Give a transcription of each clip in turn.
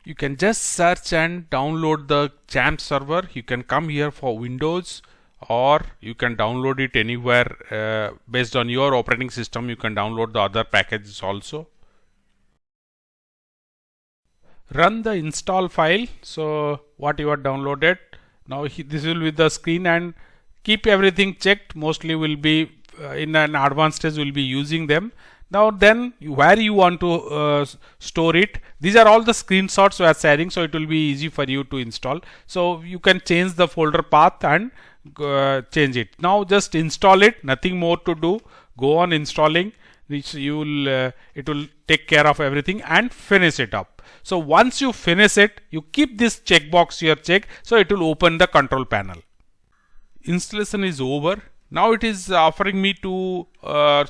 You can just search and download the XAMPP server. You can come here for Windows, or you can download it anywhere based on your operating system. You can download the other packages also. Run the install file. So what you have downloaded, now this will be the screen, and keep everything checked. Mostly will be in an advanced stage will be using them. Now then, where you want to store it, these are all the screenshots we are sharing, so it will be easy for you to install. So you can change the folder path and change it. Now just install it, nothing more to do. Go on installing, which you will it will take care of everything, and finish it up. So once you finish it, you keep this checkbox here check, so it will open the control panel. Installation is over. Now it is offering me to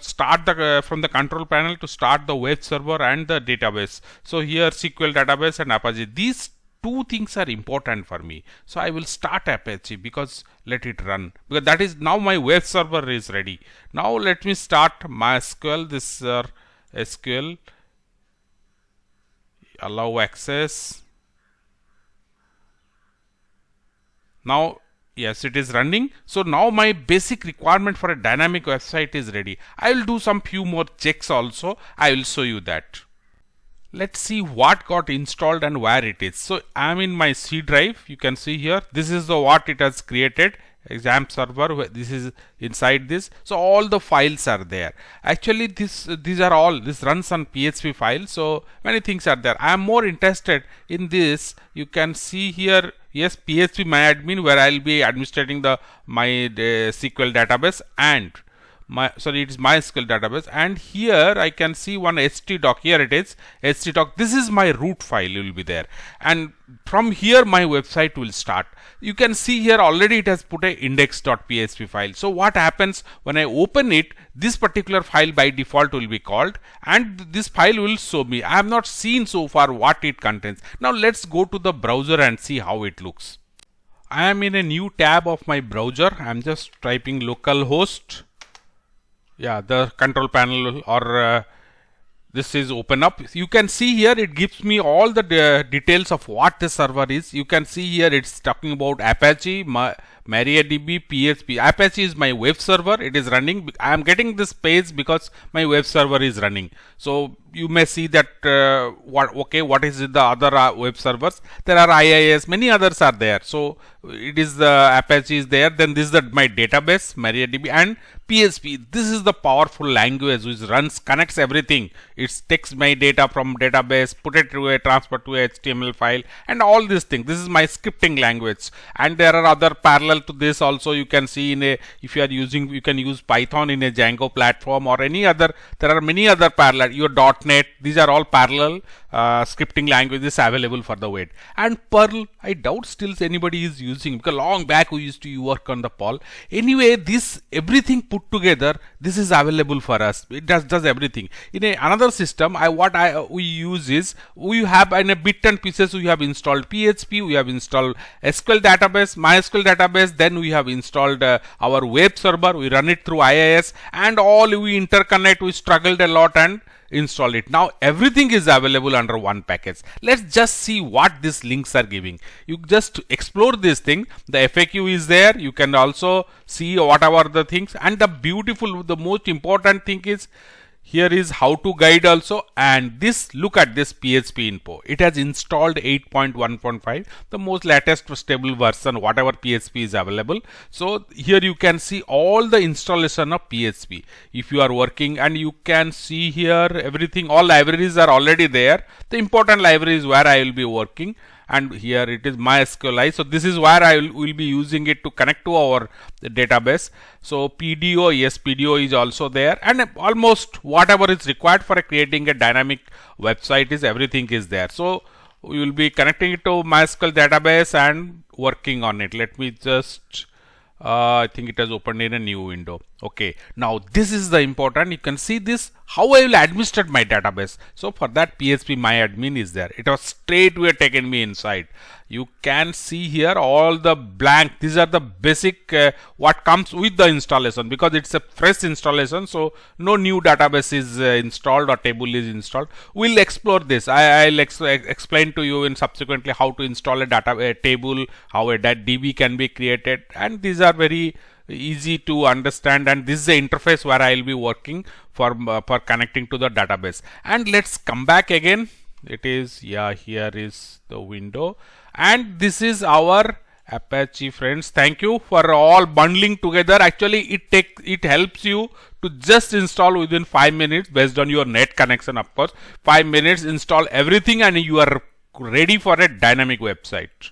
start the from the control panel to start the web server and the database. So here SQL database and Apache. These two things are important for me. So I will start Apache because let it run, because that is now my web server is ready. Now let me start MySQL. This SQL, allow access. Now yes, it is running. So now my basic requirement for a dynamic website is ready. I will do some few more checks also. I will show you that. Let's see what got installed and where it is. So I am in my C drive. You can see here. This is the what it has created. XAMPP server. This is inside this. So all the files are there. Actually, these are all. This runs on PHP file. So many things are there. I am more interested in this. You can see here. Yes, PHP MariaDB, where I will be administrating the MySQL database, and it is MySQL database, and here I can see one htdoc. Here it is, htdoc. This is my root file will be there, and from here my website will start. You can see here already it has put a index.php file. So what happens when I open it, this particular file by default will be called, and this file will show me. I have not seen so far what it contains. Now let's go to the browser and see how it looks. I am in a new tab of my browser. I am just typing localhost. Yeah, the control panel or this is open up. You can see here it gives me all the details of what the server is. You can see here it's talking about Apache, MariaDB, PHP. Apache is my web server. It is running. I am getting this page because my web server is running. So you may see that what is the other web servers? There are IIS, many others are there. So it is the Apache is there. Then this is my database, MariaDB, and PHP. This is the powerful language which connects everything. It takes my data from database, put it to a transfer to a HTML file, and all these things. This is my scripting language, and there are other parallel to this also. You can see if you are using, you can use Python in a Django platform or any other. There are many other parallel. Your .NET. These are all parallel scripting languages available for the web. And Perl, I doubt still anybody is using, because long back we used to work on the Perl. Anyway, this everything put together, this is available for us. It does everything. In another system, we use is, we have in a bit and pieces, we have installed PHP, we have installed SQL database, MySQL database, then we have installed our web server, we run it through IIS, and all we interconnect. We struggled a lot and install it. Now everything is available under one package. Let's just see what these links are giving. You just explore this thing. The FAQ is there. You can also see whatever the things, and the most important thing is here is how to guide also, and this, look at this PHP info. It has installed 8.1.5, the most latest stable version, whatever PHP is available. So here you can see all the installation of PHP if you are working, and you can see here everything, all libraries are already there. The important libraries where I will be working, and here it is MySQL. So this is where I will be using it to connect to our database. So PDO, yes, PDO is also there, and almost whatever is required for creating a dynamic website is everything is there. So we will be connecting it to MySQL database and working on it. Let me just I think it has opened in a new window. Okay, now this is the important. You can see this how I will administer my database. So for that, PHP MyAdmin is there. It was straightway taken me inside. You can see here all the blank. These are the basic what comes with the installation, because it's a fresh installation. So no new database is installed or table is installed. We'll explore this. I'll explain to you in subsequently how to install a table, how a DB can be created, and these are very easy to understand, and this is the interface where I will be working for connecting to the database. And let's come back again. It is, yeah, here is the window, and this is our Apache. Friends, thank you for all bundling together. Actually it helps you to just install within 5 minutes based on your net connection. Of course, 5 minutes install everything and you are ready for a dynamic website.